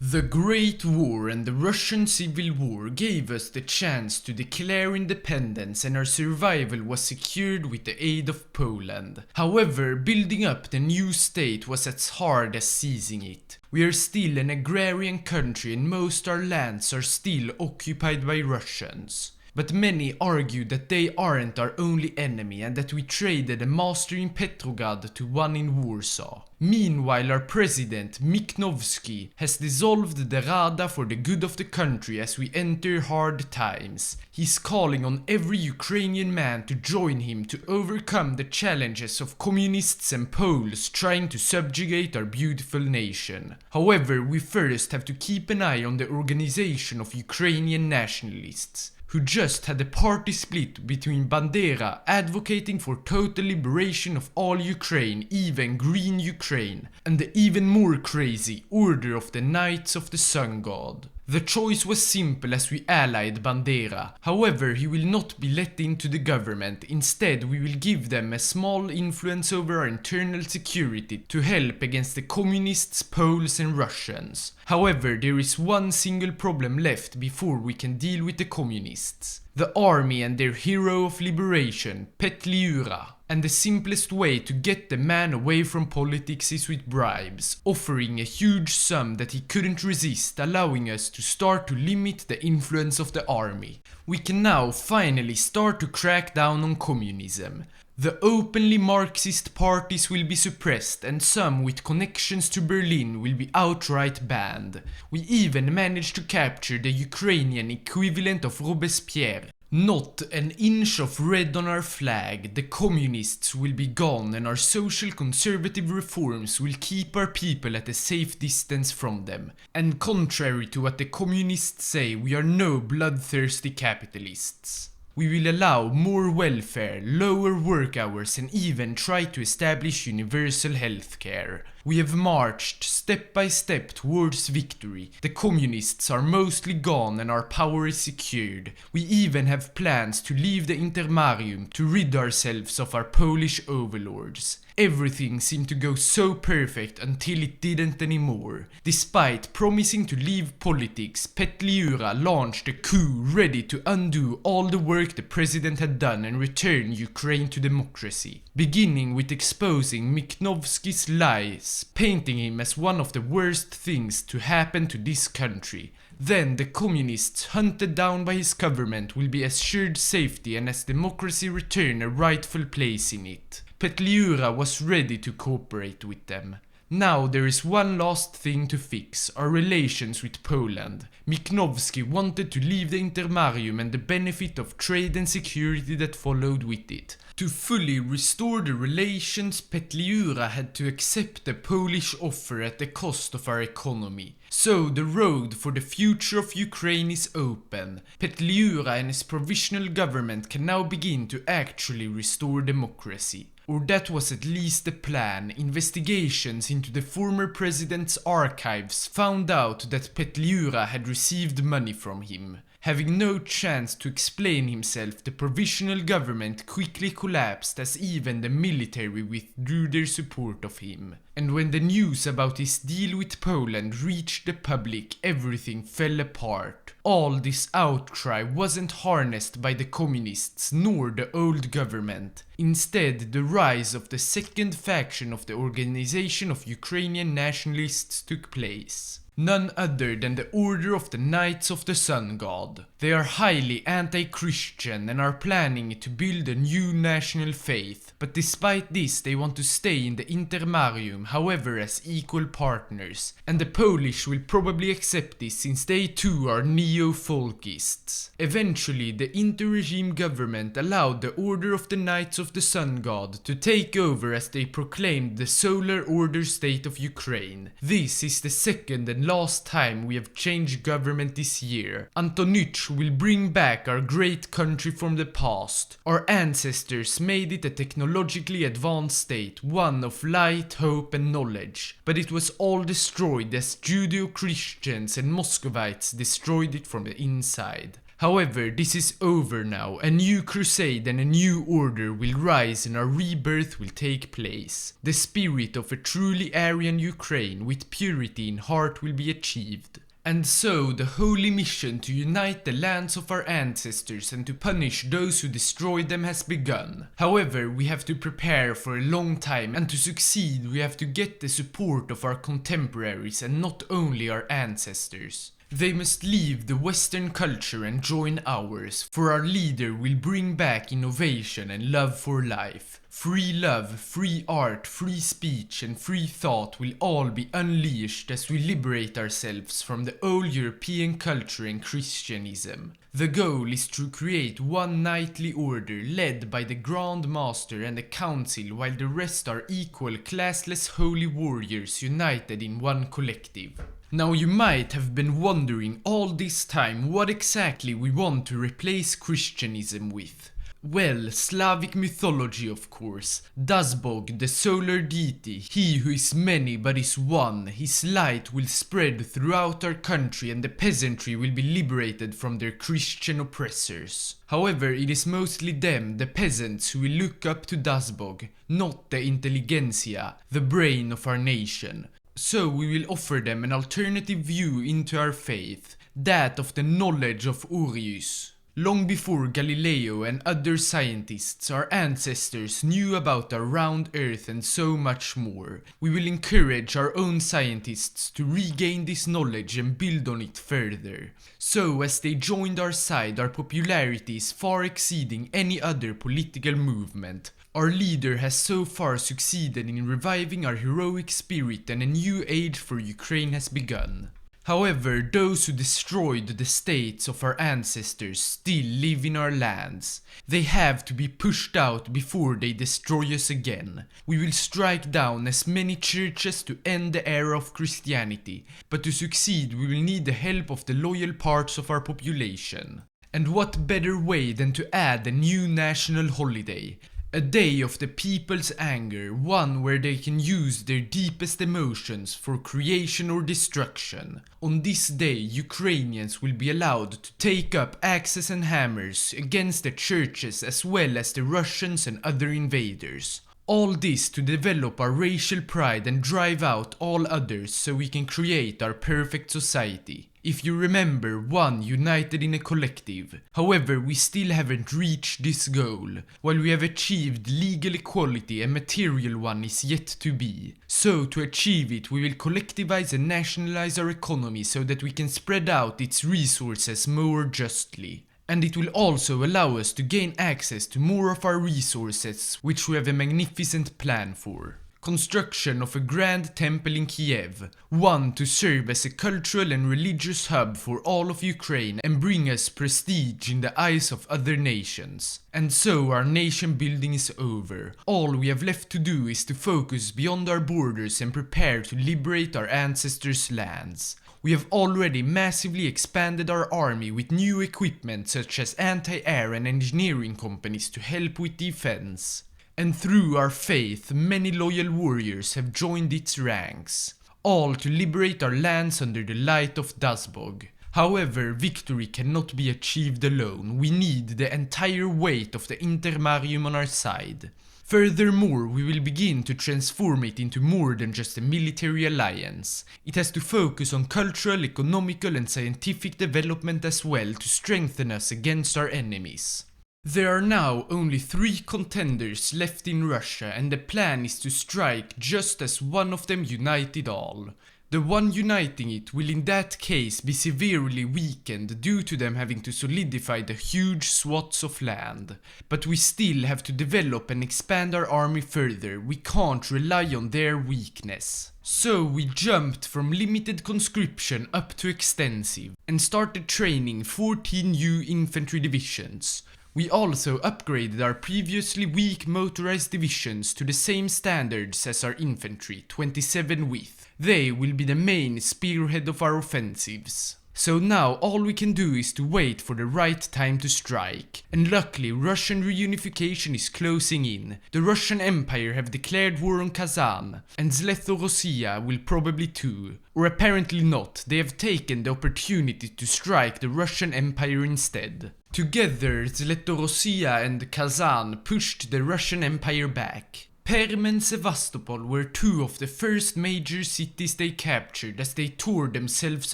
The Great War and the Russian Civil War gave us the chance to declare independence, and our survival was secured with the aid of Poland. However, building up the new state was as hard as seizing it. We are still an agrarian country and most our lands are still occupied by Russians. But many argue that they aren't our only enemy and that we traded a master in Petrograd to one in Warsaw. Meanwhile, our president, Miknovsky, has dissolved the Rada for the good of the country as we enter hard times. He's calling on every Ukrainian man to join him to overcome the challenges of communists and Poles trying to subjugate our beautiful nation. However, we first have to keep an eye on the organization of Ukrainian nationalists, who just had a party split between Bandera advocating for total liberation of all Ukraine, even Green Ukraine, and the even more crazy Order of the Knights of the Sun God. The choice was simple as we allied Bandera. However, he will not be let into the government. Instead, we will give them a small influence over our internal security to help against the communists, Poles and Russians. However, there is one single problem left before we can deal with the communists: the army and their hero of liberation, Petliura. And the simplest way to get the man away from politics is with bribes, offering a huge sum that he couldn't resist, allowing us to start to limit the influence of the army. We can now finally start to crack down on communism. The openly Marxist parties will be suppressed and some with connections to Berlin will be outright banned. We even managed to capture the Ukrainian equivalent of Robespierre. Not an inch of red on our flag, the communists will be gone and our social conservative reforms will keep our people at a safe distance from them. And contrary to what the communists say, we are no bloodthirsty capitalists. We will allow more welfare, lower work hours and even try to establish universal healthcare. We have marched step by step towards victory. The communists are mostly gone and our power is secured. We even have plans to leave the Intermarium to rid ourselves of our Polish overlords. Everything seemed to go so perfect until it didn't anymore. Despite promising to leave politics, Petliura launched a coup ready to undo all the work the president had done and return Ukraine to democracy. Beginning with exposing Miknovsky's lies, painting him as one of the worst things to happen to this country. Then the communists hunted down by his government will be assured safety and as democracy return a rightful place in it. Petliura was ready to cooperate with them. Now there is one last thing to fix, our relations with Poland. Miknovsky wanted to leave the Intermarium and the benefit of trade and security that followed with it. To fully restore the relations, Petliura had to accept the Polish offer at the cost of our economy. So the road for the future of Ukraine is open. Petliura and his provisional government can now begin to actually restore democracy. Or that was at least the plan. Investigations into the former president's archives found out that Petliura had received money from him. Having no chance to explain himself, the provisional government quickly collapsed as even the military withdrew their support of him. And when the news about his deal with Poland reached the public, everything fell apart. All this outcry wasn't harnessed by the communists nor the old government. Instead, the rise of the second faction of the Organization of Ukrainian Nationalists took place. None other than the Order of the Knights of the Sun God. They are highly anti-Christian and are planning to build a new national faith, but despite this they want to stay in the Intermarium, however, as equal partners, and the Polish will probably accept this since they too are neo-folkists. Eventually, the inter-regime government allowed the Order of the Knights of the Sun God to take over as they proclaimed the Solar Order state of Ukraine. This is the second and last time we have changed government this year. Antonich will bring back our great country from the past. Our ancestors made it a technologically advanced state, one of light, hope and knowledge. But it was all destroyed as Judeo-Christians and Muscovites destroyed it from the inside. However, this is over now. A new crusade and a new order will rise and our rebirth will take place. The spirit of a truly Aryan Ukraine with purity in heart will be achieved. And so, the holy mission to unite the lands of our ancestors and to punish those who destroyed them has begun. However, we have to prepare for a long time, and to succeed we have to get the support of our contemporaries and not only our ancestors. They must leave the Western culture and join ours, for our leader will bring back innovation and love for life. Free love, free art, free speech and free thought will all be unleashed as we liberate ourselves from the old European culture and Christianism. The goal is to create one knightly order led by the Grand Master and the Council, while the rest are equal classless holy warriors united in one collective. Now you might have been wondering all this time what exactly we want to replace Christianism with. Well, Slavic mythology of course. Dazbog, the solar deity, he who is many but is one, his light will spread throughout our country and the peasantry will be liberated from their Christian oppressors. However, it is mostly them, the peasants, who will look up to Dazbog, not the intelligentsia, the brain of our nation. So we will offer them an alternative view into our faith, that of the knowledge of Orius. Long before Galileo and other scientists, our ancestors knew about our round earth and so much more. We will encourage our own scientists to regain this knowledge and build on it further. So as they joined our side, our popularity is far exceeding any other political movement. Our leader has so far succeeded in reviving our heroic spirit and a new age for Ukraine has begun. However, those who destroyed the states of our ancestors still live in our lands. They have to be pushed out before they destroy us again. We will strike down as many churches to end the era of Christianity, but to succeed we will need the help of the loyal parts of our population. And what better way than to add a new national holiday? A day of the people's anger, one where they can use their deepest emotions for creation or destruction. On this day, Ukrainians will be allowed to take up axes and hammers against the churches as well as the Russians and other invaders. All this to develop our racial pride and drive out all others so we can create our perfect society. If you remember, one united in a collective. However, we still haven't reached this goal. While we have achieved legal equality, a material one is yet to be. So to achieve it, we will collectivize and nationalize our economy so that we can spread out its resources more justly. And it will also allow us to gain access to more of our resources, which we have a magnificent plan for. Construction of a grand temple in Kiev, one to serve as a cultural and religious hub for all of Ukraine and bring us prestige in the eyes of other nations. And so our nation building is over. All we have left to do is to focus beyond our borders and prepare to liberate our ancestors' lands. We have already massively expanded our army with new equipment such as anti-air and engineering companies to help with defense. And through our faith, many loyal warriors have joined its ranks, all to liberate our lands under the light of Dazbog. However, victory cannot be achieved alone. We need the entire weight of the Intermarium on our side. Furthermore, we will begin to transform it into more than just a military alliance. It has to focus on cultural, economical and scientific development as well to strengthen us against our enemies. There are now only 3 contenders left in Russia, and the plan is to strike just as one of them united all. The one uniting it will in that case be severely weakened due to them having to solidify the huge swaths of land. But we still have to develop and expand our army further, we can't rely on their weakness. So we jumped from limited conscription up to extensive, and started training 14 new infantry divisions. We also upgraded our previously weak motorized divisions to the same standards as our infantry, 27 with. They will be the main spearhead of our offensives. So now all we can do is to wait for the right time to strike. And luckily Russian reunification is closing in. The Russian Empire have declared war on Kazan, and Zlatorossiya will probably too. Or apparently not, they have taken the opportunity to strike the Russian Empire instead. Together Zlatorossiya and Kazan pushed the Russian Empire back. Perm and Sevastopol were two of the first major cities they captured as they tore themselves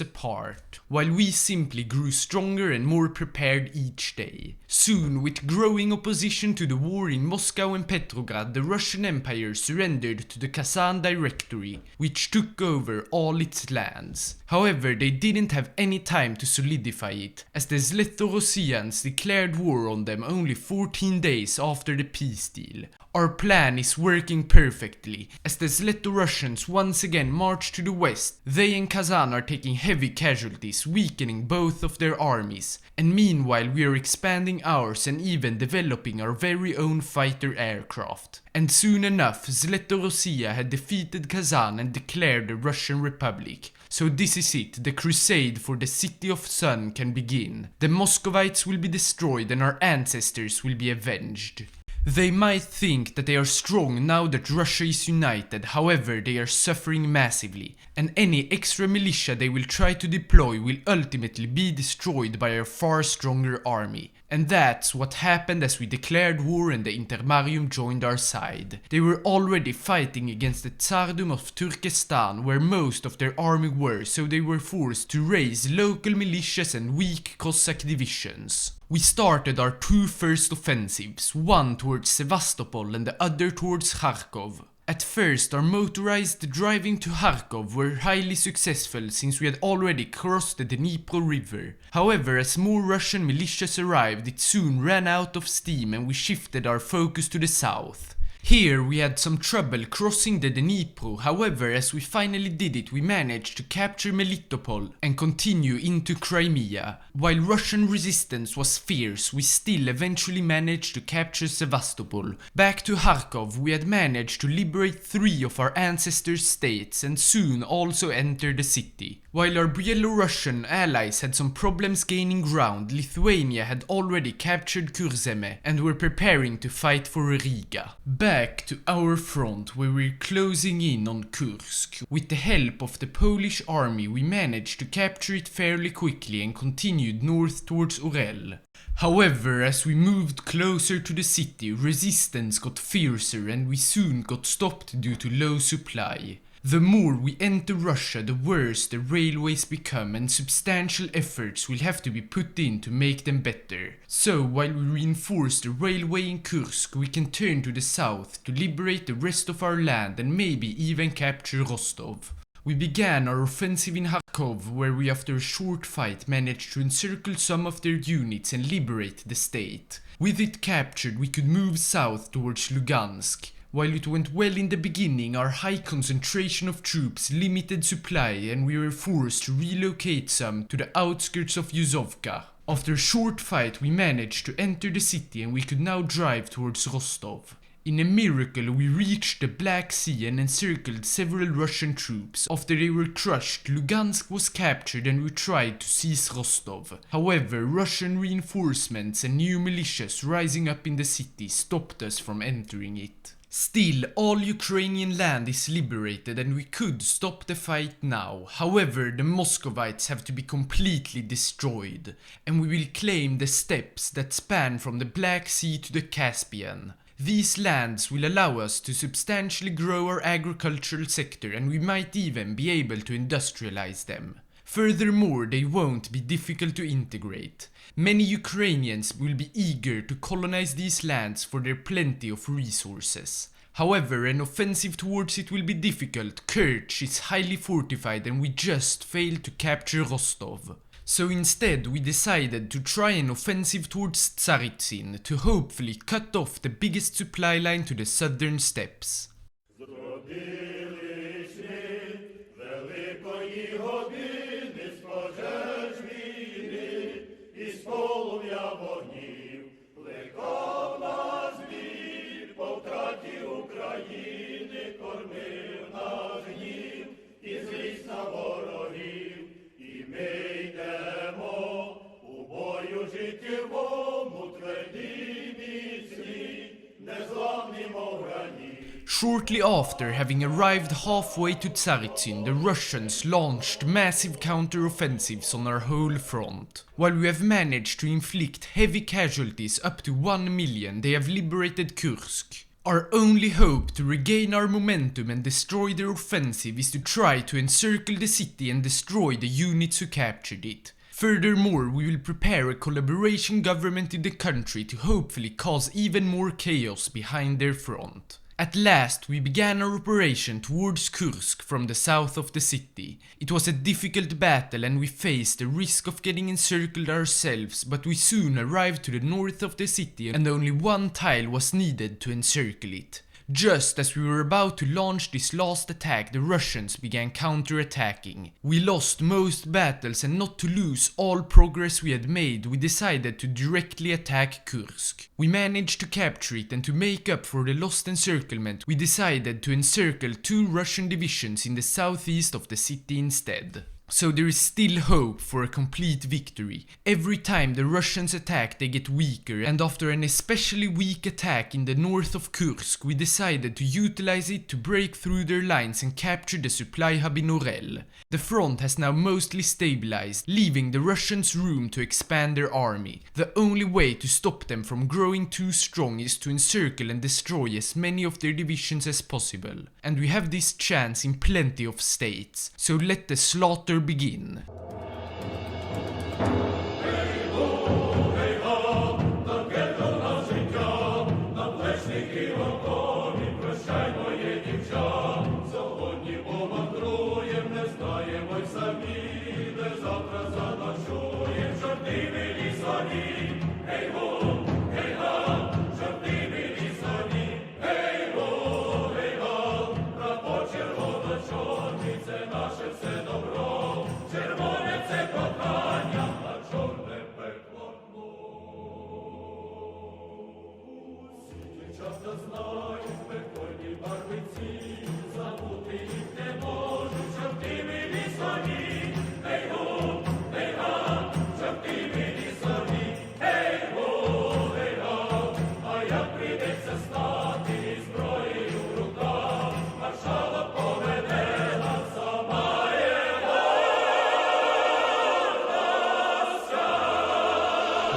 apart, while we simply grew stronger and more prepared each day. Soon, with growing opposition to the war in Moscow and Petrograd, the Russian Empire surrendered to the Kazan Directory, which took over all its lands. However, they didn't have any time to solidify it, as the Zletorossians declared war on them only 14 days after the peace deal. Our plan is working perfectly, as the Zletorussians once again march to the west. They and Kazan are taking heavy casualties, weakening both of their armies, and meanwhile we are expanding ours and even developing our very own fighter aircraft. And soon enough, Zletorossiya had defeated Kazan and declared a Russian Republic. So this is it, the crusade for the City of Sun can begin. The Muscovites will be destroyed and our ancestors will be avenged. They might think that they are strong now that Russia is united, however they are suffering massively, and any extra militia they will try to deploy will ultimately be destroyed by our far stronger army. And that's what happened as we declared war and the Intermarium joined our side. They were already fighting against the Tsardom of Turkestan, where most of their army were, so they were forced to raise local militias and weak Cossack divisions. We started our two first offensives, one towards Sevastopol and the other towards Kharkov. At first, our motorized driving to Kharkov were highly successful since we had already crossed the Dnepr river. However, as more Russian militias arrived, it soon ran out of steam and we shifted our focus to the south. Here we had some trouble crossing the Dnepr, however as we finally did it we managed to capture Melitopol and continue into Crimea. While Russian resistance was fierce, we still eventually managed to capture Sevastopol. Back to Kharkov we had managed to liberate 3 of our ancestors' states and soon also enter the city. While our Byelorussian allies had some problems gaining ground, Lithuania had already captured Kurzeme and were preparing to fight for Riga. Back to our front where we're closing in on Kursk. With the help of the Polish army we managed to capture it fairly quickly and continued north towards Orel. However, as we moved closer to the city, resistance got fiercer and we soon got stopped due to low supply. The more we enter Russia, the worse the railways become and substantial efforts will have to be put in to make them better. So while we reinforce the railway in Kursk, we can turn to the south to liberate the rest of our land and maybe even capture Rostov. We began our offensive in Kharkov, where we after a short fight managed to encircle some of their units and liberate the state. With it captured, we could move south towards Lugansk. While it went well in the beginning, our high concentration of troops limited supply and we were forced to relocate some to the outskirts of Yuzovka. After a short fight we managed to enter the city and we could now drive towards Rostov. In a miracle we reached the Black Sea and encircled several Russian troops. After they were crushed, Lugansk was captured and we tried to seize Rostov. However, Russian reinforcements and new militias rising up in the city stopped us from entering it. Still, all Ukrainian land is liberated and we could stop the fight now. However, the Muscovites have to be completely destroyed, and we will claim the steppes that span from the Black Sea to the Caspian. These lands will allow us to substantially grow our agricultural sector and we might even be able to industrialize them. Furthermore, they won't be difficult to integrate. Many Ukrainians will be eager to colonize these lands for their plenty of resources. However, an offensive towards it will be difficult. Kerch is highly fortified and we just failed to capture Rostov. So instead we decided to try an offensive towards Tsaritsyn to hopefully cut off the biggest supply line to the southern steppes. І злість на ворогів, і ми йдемо. Shortly after having arrived halfway to Tsaritsyn, the Russians launched massive counter-offensives on our whole front. While we have managed to inflict heavy casualties up to 1 million, they have liberated Kursk. Our only hope to regain our momentum and destroy their offensive is to try to encircle the city and destroy the units who captured it. Furthermore, we will prepare a collaboration government in the country to hopefully cause even more chaos behind their front. At last, we began our operation towards Kursk from the south of the city. It was a difficult battle and we faced the risk of getting encircled ourselves, but we soon arrived to the north of the city and only one tile was needed to encircle it. Just as we were about to launch this last attack, the Russians began counter-attacking. We lost most battles, and not to lose all progress we had made, we decided to directly attack Kursk. We managed to capture it, and to make up for the lost encirclement, we decided to encircle 2 Russian divisions in the southeast of the city instead. So there is still hope for a complete victory. Every time the Russians attack they get weaker, and after an especially weak attack in the north of Kursk, we decided to utilize it to break through their lines and capture the supply hub in Orel. The front has now mostly stabilized, leaving the Russians room to expand their army. The only way to stop them from growing too strong is to encircle and destroy as many of their divisions as possible. And we have this chance in plenty of states, so let the slaughter begin.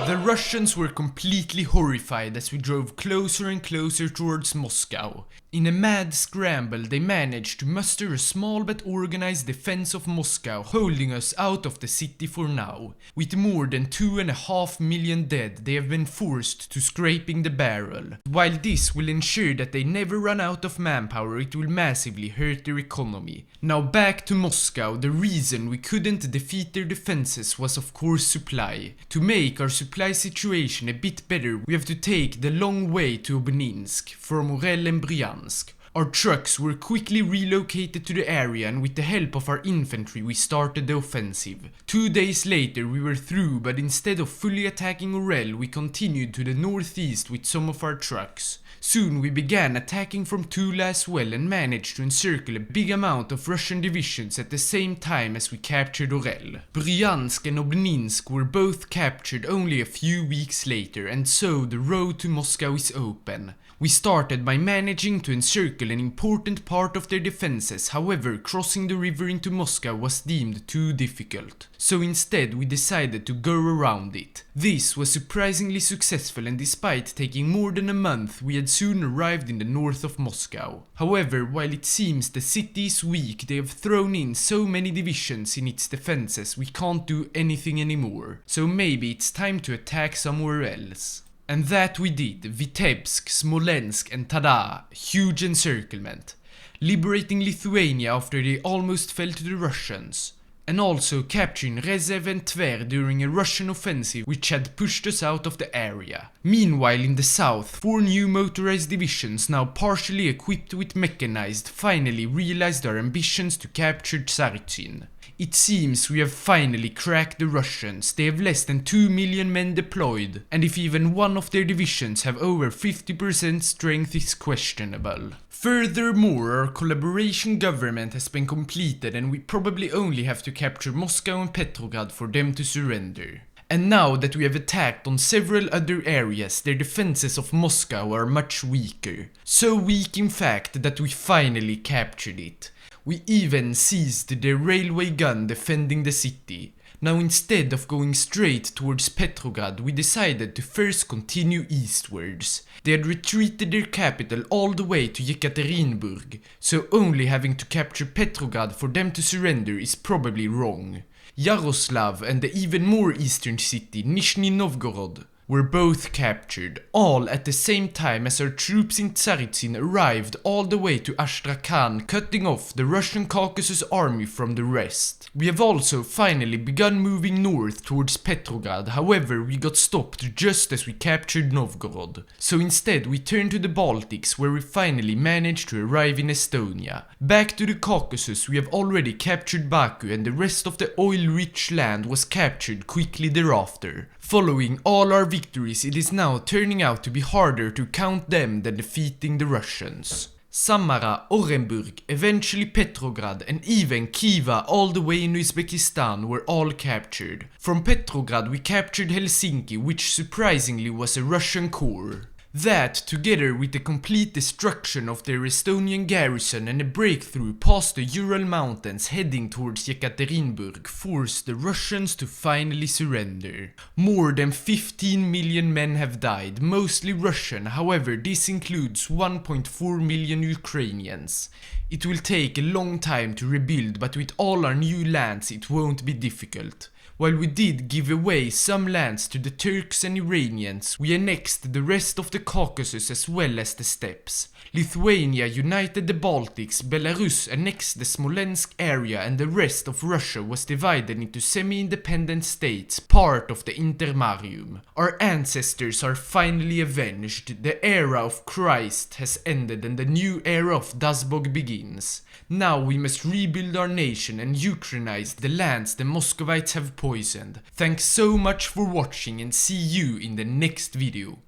The Russians were completely horrified as we drove closer and closer towards Moscow. In a mad scramble, they managed to muster a small but organized defense of Moscow, holding us out of the city for now. With more than 2.5 million dead, they have been forced to scraping the barrel. While this will ensure that they never run out of manpower, it will massively hurt their economy. Now back to Moscow. The reason we couldn't defeat their defenses was of course supply. To make our supply situation a bit better, we have to take the long way to Obninsk from Orel and Bryansk. Our trucks were quickly relocated to the area, and with the help of our infantry we started the offensive. 2 days later we were through, but instead of fully attacking Orel, we continued to the northeast with some of our trucks. Soon we began attacking from Tula as well and managed to encircle a big amount of Russian divisions at the same time as we captured Orel. Bryansk and Obninsk were both captured only a few weeks later, and so the road to Moscow is open. We started by managing to encircle an important part of their defenses, however crossing the river into Moscow was deemed too difficult. So instead we decided to go around it. This was surprisingly successful, and despite taking more than a month, we had soon arrived in the north of Moscow. However, while it seems the city is weak, they have thrown in so many divisions in its defenses we can't do anything anymore. So maybe it's time to attack somewhere else. And that we did. Vitebsk, Smolensk and Tada, huge encirclement. Liberating Lithuania after they almost fell to the Russians. And also capturing Rezev and Tver during a Russian offensive which had pushed us out of the area. Meanwhile in the south, 4 new motorized divisions, now partially equipped with mechanized, finally realized our ambitions to capture Tsaritsyn. It seems we have finally cracked the Russians. They have less than 2 million men deployed, and if even one of their divisions have over 50% strength is questionable. Furthermore, our collaboration government has been completed, and we probably only have to capture Moscow and Petrograd for them to surrender. And now that we have attacked on several other areas, their defenses of Moscow are much weaker. So weak in fact that we finally captured it. We even seized their railway gun defending the city. Now instead of going straight towards Petrograd, we decided to first continue eastwards. They had retreated their capital all the way to Yekaterinburg, so only having to capture Petrograd for them to surrender is probably wrong. Yaroslav and the even more eastern city, Nizhny Novgorod, were both captured, all at the same time as our troops in Tsaritsyn arrived all the way to Astrakhan, cutting off the Russian Caucasus army from the rest. We have also finally begun moving north towards Petrograd, however we got stopped just as we captured Novgorod. So instead we turned to the Baltics, where we finally managed to arrive in Estonia. Back to the Caucasus, we have already captured Baku, and the rest of the oil-rich land was captured quickly thereafter. Following all our victories, it is now turning out to be harder to count them than defeating the Russians. Samara, Orenburg, eventually Petrograd, and even Khiva all the way in Uzbekistan were all captured. From Petrograd we captured Helsinki, which surprisingly was a Russian core. That, together with the complete destruction of their Estonian garrison and a breakthrough past the Ural Mountains heading towards Yekaterinburg, forced the Russians to finally surrender. More than 15 million men have died, mostly Russian, however this includes 1.4 million Ukrainians. It will take a long time to rebuild, but with all our new lands it won't be difficult. While we did give away some lands to the Turks and Iranians, we annexed the rest of the Caucasus as well as the steppes. Lithuania united the Baltics, Belarus annexed the Smolensk area, and the rest of Russia was divided into semi-independent states, part of the Intermarium. Our ancestors are finally avenged, the era of Christ has ended and the new era of Dazbog begins. Now we must rebuild our nation and Ukrainize the lands the Muscovites have poisoned. Thanks so much for watching and see you in the next video.